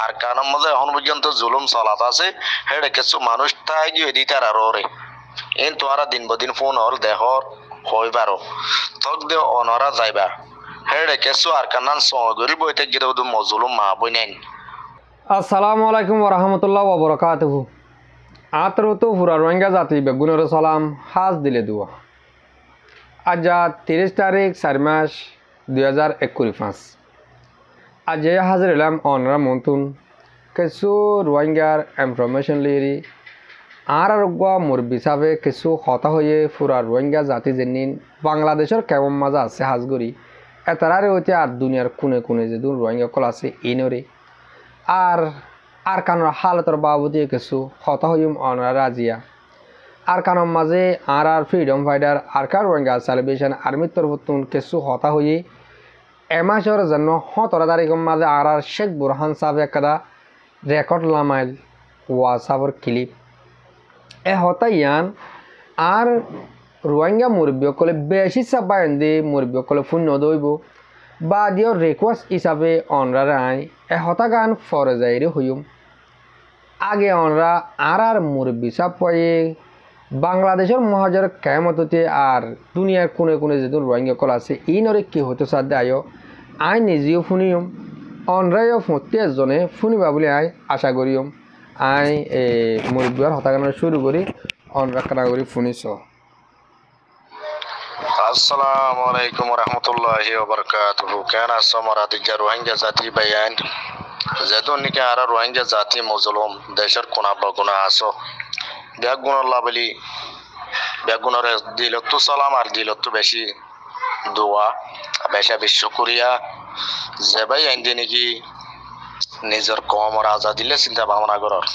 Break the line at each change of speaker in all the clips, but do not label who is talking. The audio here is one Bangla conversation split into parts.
আর কারণ মধ্যে এখন পর্যন্ত জুলুম চলাত আছে হেডে কিছু মানুষ তাই গিয়ে দিতার আর ওরে এন তোরা দিন বদিন ফোন হল দেহর হইবারো তক দে অনরা যাইবা হেডে কিছু আর কানান সগরি বইতে গিয়ে মজুলুম মা বই নেন।
আসসালামু আলাইকুম ওরহমতুল্লাহ ওবরাকাতুহু। আতরতো হুরা রোহিঙ্গা জাতি বেগুনের সালাম হাজ দিলে দুয়া। আজ 30 তারিখ 4 মাস 2021। আজ হাজির এলাম অনরা মন্তুন কিছু রোহিঙ্গার ইনফরমেশন লিরি আর মুরব্বী সাবে কিছু হতা হয়ে ফুরা রোহিঙ্গা জাতি যেনিন বাংলাদেশের কেমন মাজা আছে হাজগরি এতারে হইতে আর দুনিয়ার কোনে কোনে যে রোহিঙ্গা কল আছে ইনরে আর কানোর হালতর বাবদে কিছু হতা হইম অনরা রাজিয়া আর কানোর মাঝে আর ফ্রিডম ফাইটার আর কার রোহিঙ্গা সেলিব্রেশন আর্মির তরফতুন কিছু হতা হয়ে এমাসের জন্য 17 তারিখের মাঝে আর শেখ বুরহান সাহেব একটা রেকর্ড লামাইল ওয়াসাবর ক্লিপ এ হতা ইয়ান আর রোহিঙ্গা মুরব্বীসকলে বেশি চাপায়ন দিয়ে মুরব্বীসকলে ফোন নদইব বা দিও রিকোয়েস্ট হিসাবে অনরা আই এ হতা গান ফরে যাইরে হইম আগে অনরা আর মুরব্বী সাপ পয়ে বাংলাদেশের মহাজর কেমততে আর দুনিয়ার কোনে কোনে যেদিন রোহিঙ্গা কল আছে ইনরে কি হতে সাধ্য আয়ো আই নিজেও শুনিম অনরাইও প্রত্যেকজনে শুনিবা বলে আই আশা করিম আই মুরব্বীর হতাগান শুরু করি অনরা কানা করি শুনিছ।
আসসালামু আলাইকুম রহমতুল্লাহি ওবারাকাতুহু। কেন আছো মারাদিজা রোহিঙ্গা জাতি বায়ান যেদন নিকে আর রোহিঙ্গা জাতি মজলুম দেশের কোনা বগুনা আছো বেগুনাল্লাহ বলি বেগুনের দিলত সালাম আর দিলত বেশি দোয়া বেশা বিশ্ব করিয়া যে ভাই আইন নাকি নিজের কমর আজাদিলে চিন্তা ভাবনা করার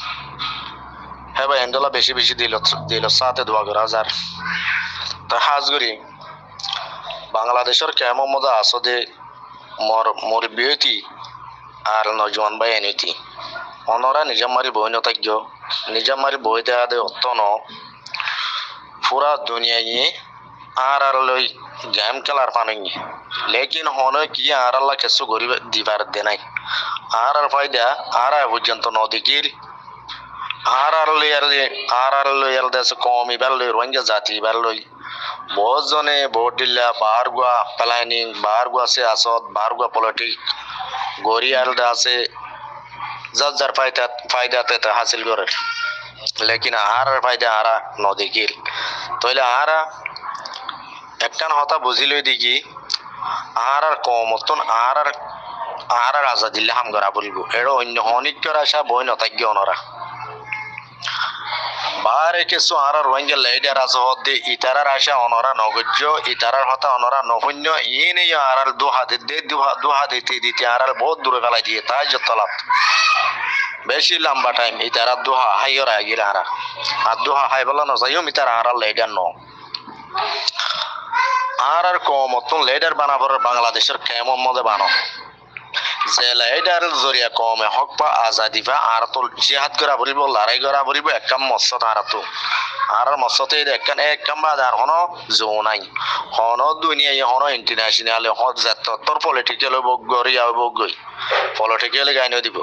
হ্যাঁ ভাই এন্ডলা বেশি বেশি দিল সাথে দোয়া করা যার তা হাজ করি বাংলাদেশের কেমন মজা আছো দে মোর বিয়তি আর নজওয়ান ভাই এনতি অনরা নিজামারি বই নথাজ্য নিজামারি বই দেয়া দে অত ন পুরা দুনিয়ায় আর লই গেম খেলার পানি লেকিন হন কি আর আল্লাহ কিছু গরিব দিবার দে নাই আর ফায়দা আর পর্যন্ত নদীকির আর লই দেশ কম ইবার লই রোহিঙ্গা জাতি ইবার লই বহুত জনে ভোট দিলা বাহার গুয়া প্ল্যানিং বাহার গুয়া আছে আসত বাহার গুয়া পলিটিক গড়িয়াল আছে যার যার ফায়দা হাসিল করে লেকিন আর ফায়দা আর নদীকির তইলে আর একখান হতা বুঝিলই দেখি আর কমতন আর আজাদিল্লা হাম করা বলবো এর অন্য অনিকর আশা বই নতাজ্ঞ অনরা বারে কিছু আর রোহিঙ্গা লেডার আছে হতে ইতারার আশা অনরা নগজ্য ইতারার হতা অনরা নভন্য ইনে আর দুহা দিতে আর বহুত দূরে ফেলাই দিয়ে তাই যতলাপ বেশি লম্বা টাইম ইতারা দুহা হাইয়র আগির আর দুহা হাই বলা না যাইও ইতারা আর লেডার ন আর কমতন লেডার বানাবার বাংলাদেশের কেমন মধ্যে বানো যে লেডার জরিয়া কমে হক পা আজাদি পা আর তো জিহাদ করা বলিব লড়াই করা বলিব এককাম মৎস্যত আর তো আর মৎস্যতে এককাম বাদ আর হন জো নাই হন দুনিয়ায় হন ইন্টারন্যাশনাল হত জাত তোর পলিটিক্যাল বগরিয়া বগই পলিটিক্যাল গাইন দিব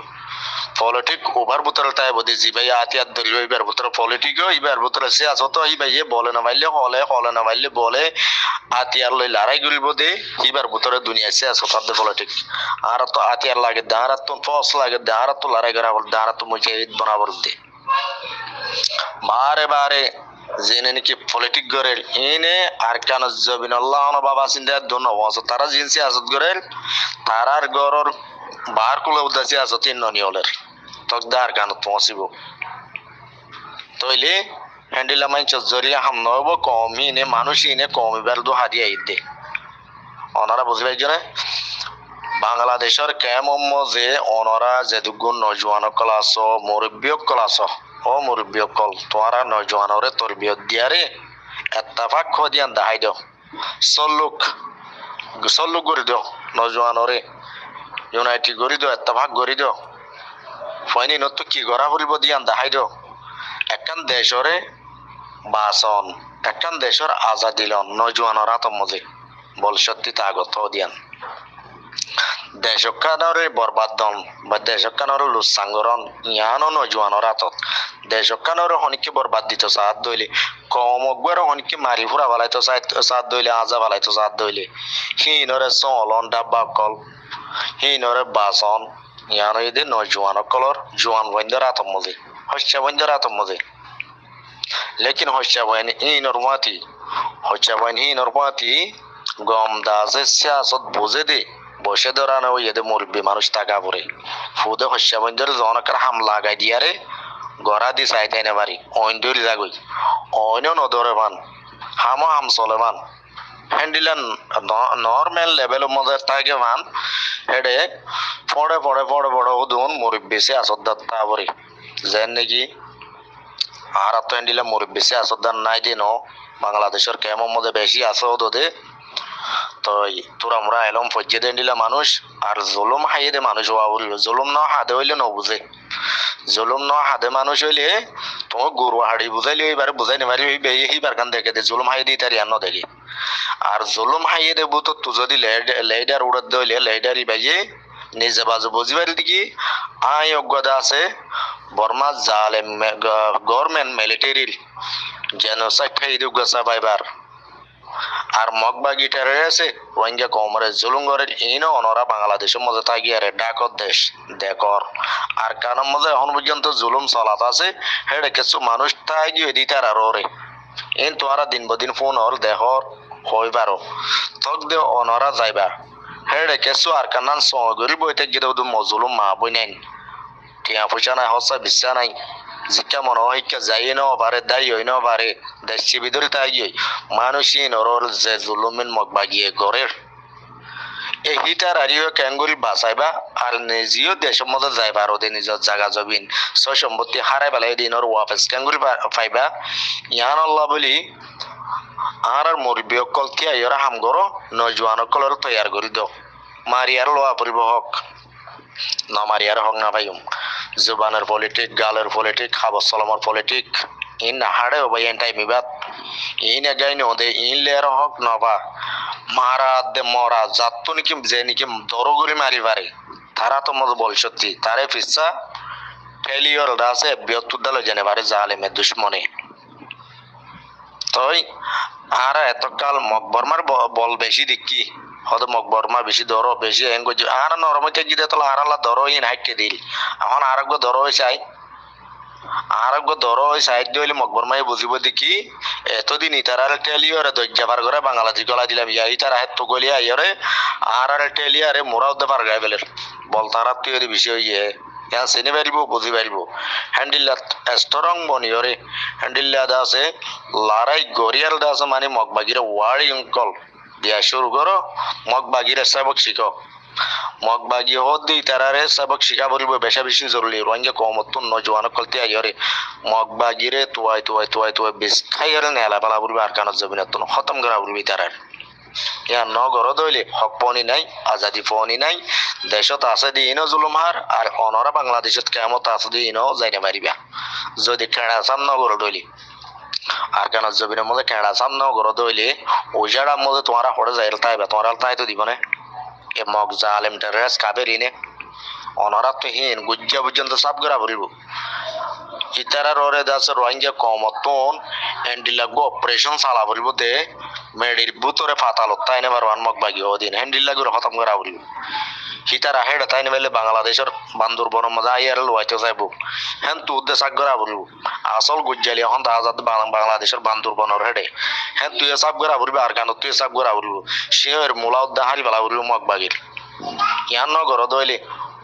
পলিটিক ওভার বোতল তাই বদি জি ভাই আতিয়াত ধরিব ইবার বোতল পলিটিক ইবার বোতল সে আছো তো ই ভাই বলে না বাইলে হলে না বাইলে বলে আতিয়ার লই লড়াই করিব দে ইবার বোতলে দুনিয়া সে আছো তাদের পলিটিক আর তো আতিয়ার লাগে দাঁড়াত তো ফস লাগে দাঁড়াত তো লড়াই করা বল দাঁড়াত তো মুজাহিদ বানাবর দে বারে জেনে নাকি পলিটিক গরেল এনে আর কান জবিনাল্লাহ বাবা সিন্দা দোন ওয়াস তারা জিনসি আজত গরেল তারার গরর বার কুলে উদাসি আছে তিন ননিয়লের তকদার গান পৌঁছিব তইলে হ্যান্ডিলা মাইন জরিয়া হাম নব কমি নে মানুষ ইনে কমিবার দু হাদিয়া ইদে অনারা বুঝবাই জনে বাংলাদেশের কেমন যে অনরা যে দুগুণ নজওয়ান ক্লাস মুরব্বী ক্লাস ও মুরব্বী কল তোরা নজওয়ানরে তরবিয়ত দিয়ারে এত্তাফাক খদিয়ান দাহাই দাও সল্লুক করে দাও নজওয়ানরে ইউনাইটেড গড়ি দিও এত্তাফাক গড়ি দিও ফয়নি নত কি গড়া বলিব দিয়ান দাহাই দিও একখান দেশরে বাসন একখান দেশের আজাদিলন নজওয়ানরা তো মজে বল সত্যি তা আগত দিয়ান দেশকানরে বরবাদন বা দেশকানরে লুসাঙ্গরণ ইয়ানো নজওয়ানর হাতত দেশকানরে হনিকে বরবাদ দিত সাত দইলে কম অকবর হনিকে মারি ফুরা বালাইতো সাত দইলে আজা বালাইতো সাত দইলে হিনরে সলন ডাব্বা কল হিনরে বাসন ইয়ানো ইদে নজওয়ান কলর জোয়ান বন্ধর হাতম মজে হচ্ছে বন্ধর হাতম মজে লেকিন হচ্ছে বয়নি ইনর মাতি হচ্ছে বয়নি ইনর মাতি গম দাসে সিয়াসত বুঝে দে বসে ধরানো ওই এদের মুরব্বী মানুষ টাকা পরে ফুদে হস্যা বন্ধুর জনকার হাম লাগাই দিয়ারে গড়া দি চাই তাই না বাড়ি অইন দৌড়ি যাগই অইনও নদরে মান হামও হাম চলে মান হ্যান্ডিলান নর্মাল লেভেলের মধ্যে থাকে মান হেডে পড়ে পড়ে পড়ে পড়ে ওদুন মুরব্বী সে আসদ্দার তা পরে যেন নাকি আর তো হ্যান্ডিলা মুরব্বী সে আসদ্দার নাই দিন বাংলাদেশের কেমন মধ্যে বেশি আছে ওদে তো তোরা আমরা এলম ফজ্জে দেন দিলা মানুষ আর জুলুম হাইয়ে দে মানুষ হওয়া বললো জুলুম ন হাদে হইলে ন বুঝে জুলুম ন হাদে মানুষ হইলে তোমার গরু হাড়ি বুঝাইলে এইবার বুঝাই নেবারি এইবার গান দেখে দে জুলুম হাইয়ে দিই তার ইয়ান দেখে আর জুলুম হাইয়ে দেবো তো তু যদি লেডার উড়াত দইলে লেডারি বাইয়ে নিজে বাজু বুঝিবার দিকে আয় অজ্ঞতা আছে বর্মা জালে গভর্নমেন্ট মিলিটারির যেন সাইফাই দুর্গা পাইবার আর মগবা গিটারে আছে রোহিঙ্গা কমরে জুলুঙ্গরের ইনো অনরা বাংলাদেশের মধ্যে থাকি আরে ডাকর দেশ দেখর আর কারণ মধ্যে এখন পর্যন্ত জুলুম চলাত আছে হেডে কিছু মানুষ থাকি দিতার আর ওরে ইন তোরা দিন বদিন ফোন হল দেখর হইবারো তক দে অনরা যাইবা হেডে কিছু আর কানান সগরি বইতে গিয়ে দু মজুলুম মা বই নেন টিয়া পয়সা নাই হসা বিশ্বাস নাই জিকা মনে হয় যাই ন পারে দায়ী হই ন পারে দেশি ভিতরে তাই মানুষই নরর যে জুলুমিন মগ বাগিয়ে গড়ের এই হিটার আরিও ক্যাঙ্গুরি বাঁচাইবা আর নিজেও দেশের মধ্যে যাইবা আর ওদের নিজের জায়গা জবিন সয় সম্পত্তি হারাই পেলাই দিনর ওয়াপেস ক্যাঙ্গুরি পাইবা ইয়ান আল্লাহ বলি আর মুরব্বী অকল থিয়া ইয়রা হাম করো নজওয়ান অকলের তৈয়ার করি দাও মারিয়ার লোয়া পরিব হক না মারিয়ার হক না ভাইম জুবানের পলিটিক গালের পলিটিক হাবস সালামর পলিটিক ইন হাড়ে ভাই এন টাইম ইবাদ ইন এগাই নদে ইন লেয়ার হক নবা মারা দে মরা যাত্তো নাকি যে নাকি দরগরি মারি পারে তারা তো মতো বল সত্যি তারে ফিসা ফেলিওর আছে বিয়তুদ্দাল জেনে পারে জালেমে দুশ্মনে তই আর এতকাল মকবরমার বল বেশি দেখি হয়তো মকবরমা বেশি ধরো বেশি হ্যাং করছে আর নরমতে গিয়ে তো আর আল্লাহ ধরো ইন হাইটকে দিল এখন আরোগ্য ধরো হয়ে চাই আরোগ্য ধরো হয়ে সাইড দিলে মকবরমাই বুঝিব দেখি এতদিন ইতার টেলিওরে দজ্জাবার করে বাংলাদেশ গলা দিলাম ইয়া ইতার হাত তো গলিয়া ইয়রে আর টেলিয়ারে মোরা উদ্দে পার গায়ে বেলের বল তারা তুই বেশি হইয়ে ইয়া চিনি পারিব বুঝি পারিব হ্যান্ডিল্লা স্ট্রং বনিয়রে হ্যান্ডিল্লা দা আছে লড়াই গরিয়াল দা আছে মানে মগবাগিরে ওয়াড়ি অঙ্কল দিয়া শুরু করো মগবাগিরে সবক শিখো মগবাগি হদ দি তারারে সবক শিখা বলবো বেশা বেশি জরুরি রোহিঙ্গা কমত নজওয়ান কলতে আইরে মগবাগিরে তুয়াই তুয়াই তুয়াই তুয়াই বেশ খাইরে নেলা পালা বলবো আর কানত যাবি না তো খতম করা বলবি তারার ইয়া নগর দইলে হক পনি নাই আজাদি পনি নাই দেশত আছে দি ইনো জুলুমার আর অনরা বাংলাদেশত কেমত আছে দি ইনো যাই না পারিবা যদি খেড়া সাম নগর দইলে আর কেন জবিনের মধ্যে খেড়া সাম নগর দইলে ওজাড়ার মধ্যে তোমারা হড়ে যাই তাইবা তোমার তাই তো দিব না এ মগ জালেম টেররিস্ট কাবেরি নে অনরা তো হিন গুজ্জা পর্যন্ত সাব করা বলিব ইতারা ররে দাস রোহিঙ্গা কমতন এন্ডিলাগো অপারেশন চালা বলিব দে মেডির বুতরে ফাতালত তাই নেবার ওয়ান মগ বাগি ওদিন হ্যান্ডিলাগো খতম করা বলিব হিতারা হেড তাই নেবেলে বাংলাদেশের বান্দরবন মজা আইয়ার লইতে যাইব হ্যান তু উদ্দেশ্য করা বলিব আসল গুজ্জালি এখন তা আজাদ বাংলাদেশের বান্দরবনের হেডে হ্যান তুই সাব করা বলিব আর কেন তুই সাব করা বলিব সিংহের মূলা উদ্দা হারি বেলা বলিব মগ বাগির ইয়ান নগর দইলে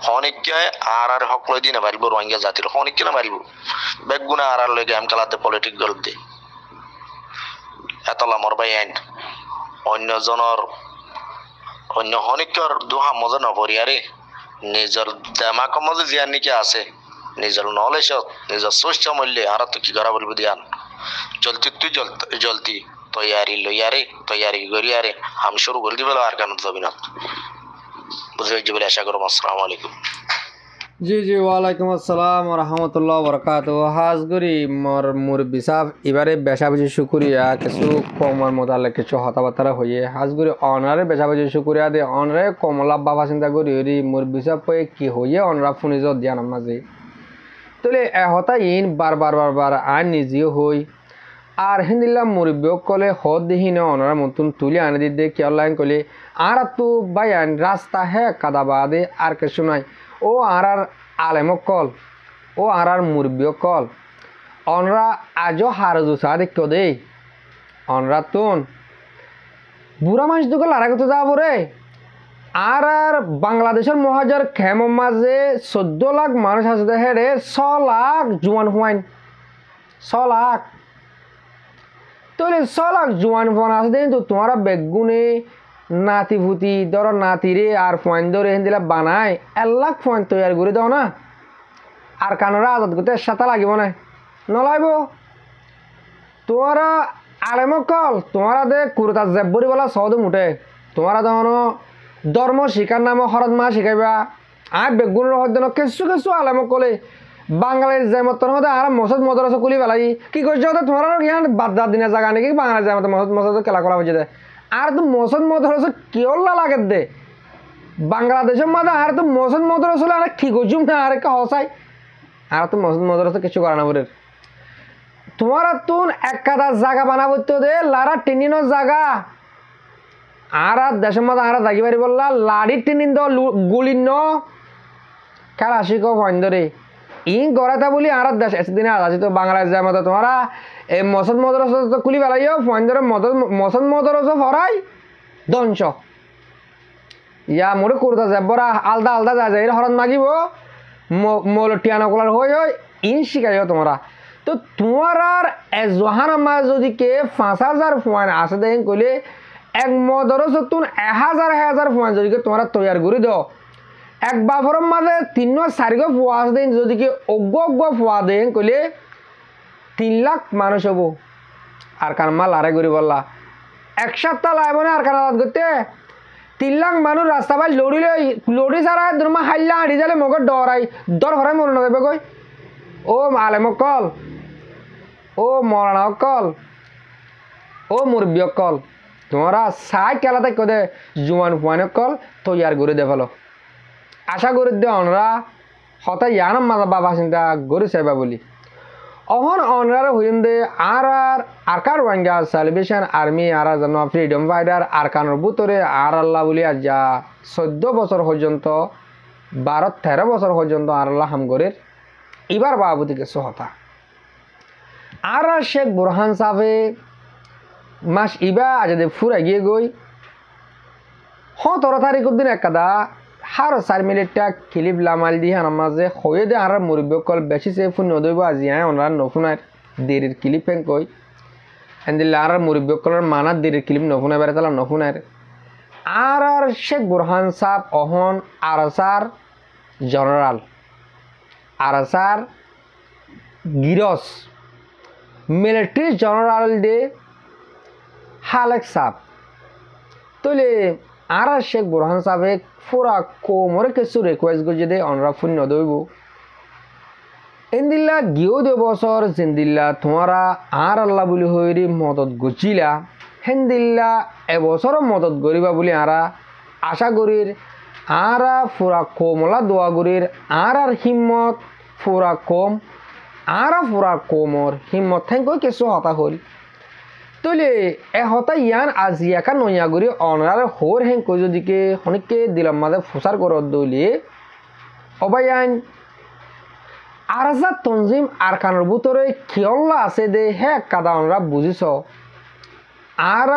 হনিকে আর হক লই দিনে পারিব রোহিঙ্গা জাতির হনিকে না পারিব বেগুনা আর লই গেম খেলাতে পলিটিক গল দে এতলা মর বাই এন্ড অন্যজনের অন্য হনিকর দুহা মজা নপরিয়ারে নিজের দেমাক মজা জিয়ার নিকে আছে নিজের নলেজত নিজের সুস্থ মূল্যে আর তো কি করা বলবো দিয়ান জলতি তুই জলতি তৈয়ারি লইয়ারে তৈয়ারি করিয়ারে আমি শুরু করে দিবে আর কেন যাবি না বুঝে বলে আশা করব। আসসালামু আলাইকুম।
জি জি ওয়ালাইকুম আসসালাম রহমতুল্লাহ বরকাত হাজগুড়ি মোর মুরব্বী সাহেব এবারে বেশা বেশি শুকুরিয়া কিছু কমর মোতালে কিছু হতাবার্তা হইয়ে হাজগুড়ি অনারে বেশা বেশি শুকুরিয়া দে অনরে কমলা বাবা চিন্তা করি হরি মুরব্বী সাহেব পয়ে কি হইয়ে অনরা ফুনিজ দিয়ান মাঝে তোলে এহতা ইন বারবার বারবার আর নিজেও হই আর হিন্দিল্লা মুরব্বী কলে হদ দিহিনে অনরা মতন তুলে আনে দিতে কি অনলাইন কলে আর তো বাইন রাস্তা হে কাদা বাদে আর কিছু নাই ও আর আলেমক কল ও আর মুরব্বী কল অনরা আজও হার জুসা দেখ দে অনরা তুন বুড়া মানুষ দুকে লারা করতে যাবো রে আর বাংলাদেশের মহাজার খেম মাঝে 14 লাখ মানুষ আছে দেখে রে 6 লাখ জুয়ান হুয়াইন 6 লাখ তাহলে 6 লাখ জুয়ান ফোন আছে দেন তো তোমারা বেগুনে নাতি ভুতি ধরো নাতিরে আর ফোন ধরে দিলা বানায় 1 লাখ ফোন তৈরি করে দাও না আর কানরা আজাদ করতে সাথে লাগিব না নলাইব তোমারা আলেমকল তোমারা দে কুরতা জেব্বরি বলা সৌদে মুঠে তোমারা তখন ধর্ম শিকার নামে হরদ মা শিখাইবা আর বেগুনের হদ্দ কিছু কিছু আলেমকলে বাঙালির জামতর মধ্যে আর মসজিদ মদরসা খুলি পেলাই কি করছে তোমার ইয়ান বাদ দিনের জায়গা নাকি বাঙালির জামত মসজিদ খেলা করা হয়েছে আর তো মসজিদ মদরসা কেউল্লা লাগে দে বাংলাদেশের মধ্যে আর তো মসজিদ মদরসা হলে আর কি করছুম না আর কে হসাই আর তো মসজিদ মদরসা কিছু করা না বলে তোমার তুন এক কাদা জায়গা বানাবো তো দে লারা টিনিনো জায়গা আর দেশের মধ্যে আর দাগি বাড়ি বললা লাড়ি টিনিন দ গুলিন ন খেলা শিখো ভয় ধরে ইং গড়াতা বলি আর দেশ এতদিনে আছে তো বাংলাদেশ যায় মতো তোমরা এই মসদ মদরসা তো খুলি পেলাইও ফোন ধরে মসদ মদরসা ফরাই দঞ্চ ইয়া মোরে করতা যাবরা আলদা আলদা যা যায় হরন মাগিব মোল টিয়ানো কলার হই হই ইন শিখাইও তোমরা তো তোমার আর জহান আমার যদি কে 5000 ফোন আছে দেখেন কইলে এক মদরসা তুন 1000 ফোন যদি তোমরা তৈয়ার করে দাও এক বাফর মাঝে 3-4 ফুয়াশ দিন যদি কি অজ্ঞ ফুয়া দেন কইলে 3 লাখ মানুষ হব আর কার মাল আরে গরি বললা এক সপ্তাহ লাগবে না আর কার রাত করতে 3 লাখ মানুষ রাস্তা পাই লড়ি সারা দুর্মা হাইলা হাঁড়ি যালে মগর ডরাই দর হরাই মনে নদেবে কই ও আলেম কল ও মরানা কল ও মুরব্বী কল তোমরা সাই খেলাতে কদে জুয়ান ফুয়ান কল তৈয়ার করে দে ফেলো আশা করি দে অনরা হতা ইয়ান মাজা বাবা চিন্তা গরি চাইবা বলি অহন অনরার হইম দে আর কার ওয়াঙ্গা সেলিব্রেশন আর্মি আর জানো ফ্রিডম ফাইটার আর কানোর বুতরে আর আল্লাহ বলি আজ যা 14 বছর পর্যন্ত 12-13 বছর পর্যন্ত আর আল্লাহ হামগরের এবার বাবুতি কিছু হতা আর শেখ বুরহান সাহেবে মাস ইবা আজ ফুরা গিয়ে গই 17 তারিখ দিন একাদা হার 4 মিনিটটা ক্লিপ লামাল দিয়ে মাঝে হয়ে দে আর মুরব্বী কল বেশি সে ফোন নদইব আজি ওনার নফুনার দেরির ক্লিপ ফেন কই এন্দিল্লা আর মুরব্বী কলের মানার দেরির ক্লিপ নফুনা বেড়ে তালাম নফুনার আর শেখ বুরহান সাহেব অহন আরসার জেনারেল আরসার গিরস মিলিটারি জেনারেল দে হালেক সাহেব তোলে আর শেখ বুরহান সাহেবে পুরা কোমরে কিছু রিকোয়েস্ট করছে দে অনরা ফোন নদইব এন্দিল্লা গিয়েও 2 বছর জিন্দিল্লা তোমারা আর আল্লাহ বলি হইরি মদত গছিলা হেন্দিল্লা এবছরও মদত করিবা বলি আরা আশা করির আরা পুরা কোমলা দোয়া করির আর হিম্মত পুরা কম আরা পুরা কোমর হিম্মত থেঙ্ক কিছু হতা হল তলে এ হতা ইয়ান আজি একা নয়া করি অনার হোর হেং কই যদিকে হনিকে দিলাম মাঝে ফুসার করত দলি অবায়ান আরজা তনজিম আর কানোর ভিতরে কিয়ল্লা আছে দে হে কাদা অনরা বুঝিছ আর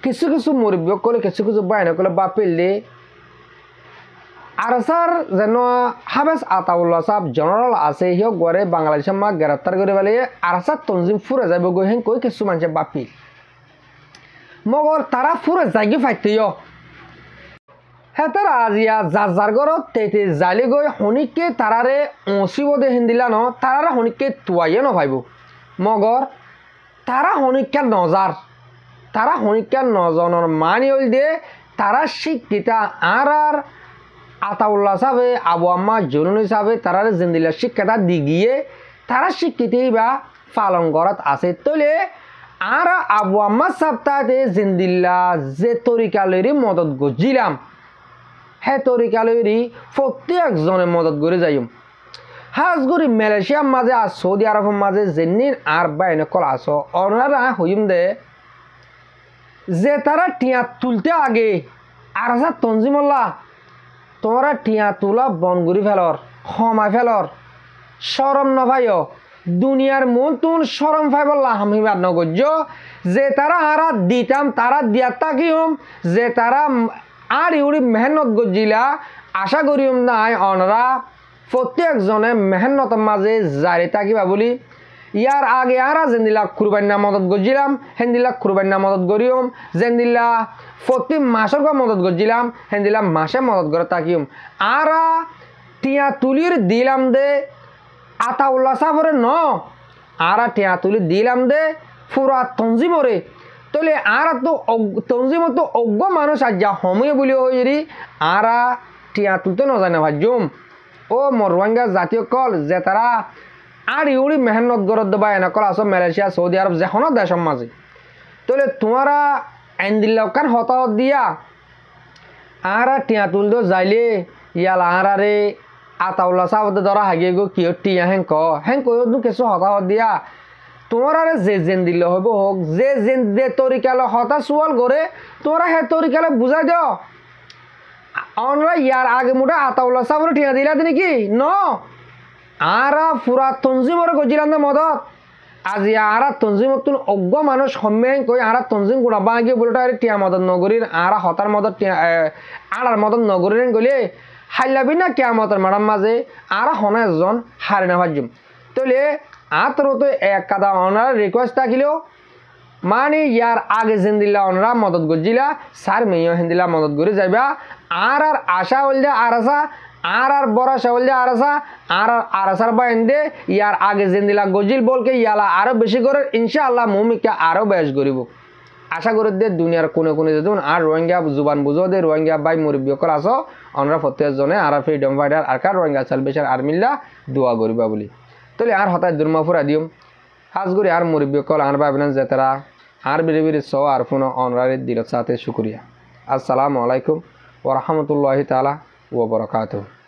কিছু কিছু মুরব্বী করে কিছু কিছু বাইনা করে বাপিল দে আরসার যেন হাবেস আতাউল্লাহ সাহেব জেনারেল আছে হিও গড়ে বাংলাদেশের মা গ্রেপ্তার করে পেলে আরসার তনজিম ফুরে যাবে গই হেন কই কিছু মানুষ বাপিল মগর তারা ফুরে যাইগে ফাইতেও হেতার আজিয়া যার যার ঘরত তেতে জালি গই হনিকে তারারে অঁচিব দে হিন্দিলা ন তারারে হনিকে তুয়াইয়ে নভাইব মগর তারা হনিকা নজার তারা হনিকা নজনের মানি হল দে তারা শিক্ষিতা আর আতাউল্লাহ সাহেবে আবু আম্মা জনুনি সাহেবে তারা জিন্দিলা শিক্ষাটা দি গিয়ে তারা শিক্ষিতই বা পালন করাত আছে তলে আর আবু আম্মা সপ্তাহে জিন্দিল্লা যে তরিকালেরই মদত গজিলাম হে তরিকালেরই প্রত্যেকজনে মদত করে যাইম হাজগুড়ি মালয়েশিয়ার মাঝে আর সৌদি আরবের মাঝে যেনিন আর বাইনে কল আসো ওনারা হইম দে যে তারা টিয়া তুলতে আগে আর আছে তঞ্জিমল্লা তোমরা টিয়া তোলা বনগুড়ি ফেলর হমায় ফেলর সরম নভাইও দুনিয়ার মন তুন সরম ফাইবল্লা আমি বাদ নগর্য যে তারা আরা দিতাম তারা দিয়ার তাকিম যে তারা আর ইউরি মেহনত গজিলা আশা করিম নাই অনরা প্রত্যেকজনে মেহনতের মাঝে জারি থাকিবা বলি ইয়ার আগে আরা যেদিলা কুরবান্না মদত গজিলাম হেন্দিলা কুরবান্না মদত গরিম যেদিলা প্রতি মাসের মদত গজিলাম হেন্দিলা মাসে মদত করে তাকিম আরা টিয়া তুলির দিলাম দে আতাউল্লাহ সাফরে ন আরা টিয়া তুলি দিলাম দে পুরা তঞ্জিমরে তলে আরা তো তঞ্জিম তো অজ্ঞ মানুষ আর যা সময় বলি হইরি আরা টিয়া তুলতে ন জানে ভাজ্যম ও মোর রোহিঙ্গা জাতীয় কল যে তারা আর ইউরি মেহনত গরত দেবা এনেকল আছো মালয়েশিয়া সৌদি আরব যেখন দেশের মাঝে তলে তোমারা আইনদিল্লাকান হতাহত দিয়া আরা টিয়া তুলতে যাইলে ইয়াল আরারে আতাউল্লাহ সাহেব ধরা হাগিয়ে গো কি টিয়া হেঙ্ক কিছু হতাহত দিয়া তোমার যে জেন দিলে হইব হোক যে জেন যে তরিকালে হতা সোয়াল করে তোমরা হে তরিকালে বুঝাই দিও আমরা ইয়ার আগে মোটা আতাউল্লাহ সাহেবের ঠিয়া দিলা নাকি ন আরা পুরা তঞ্জিমরে গজিলাম না মদত আজি আরা তঞ্জিমত অজ্ঞ মানুষ সম্মেন কই আরা তঞ্জিম গুণা বাগিয়ে বলটা টিয়া মদত নগরীর আরা হতার মদত আড়ার মদত নগরীর গলে হাইলাবি না কেয়ামতের ম্যাডাম মাঝে আরা হনে একজন হারে না ভাজ্যম তলে আতরো তো এক কাদা ওনার রিকোয়েস্ট থাকিলেও মানে ইয়ার আগে জিন্দিল্লা ওনারা মদত গজিলা সার মেয়ে হিন্দিলা মদত করে যাইবা আর আশা হলদে আর আসা আর বরাসা হলদে আর আসা আর আসার বাইন্দে ইয়ার আগে জিন্দিলা গজিল বলকে ইয়ালা আরো বেশি করে ইনশাআল্লাহ মুমিকে আরো বেশ করিব আশা করি দে দুনিয়ার কোনে কোনে যেমন আর রোহিঙ্গা জুবান বুঝো দে রোহিঙ্গা বাই মুরব্বী কল আসো আমরা প্রত্যেকজনে আর ফ্রিডম ফাইটার আর কার রোহিঙ্গা সালভেশন আর্মিল্লা দোয়া করিবা বলি তাহলে আর হঠাৎ দুর্মাফুরা দিম হাজগুড়ি আর মুরব্বী কল আর ভাবলেন যে তারা আর বেড়ে বেড়ে সো আর ফোন অনরারের দিল সাথে শুক্রিয়া আসসালামু আলাইকুম ওয়া রাহমাতুল্লাহি তাআলা ওয়া বারাকাতুহু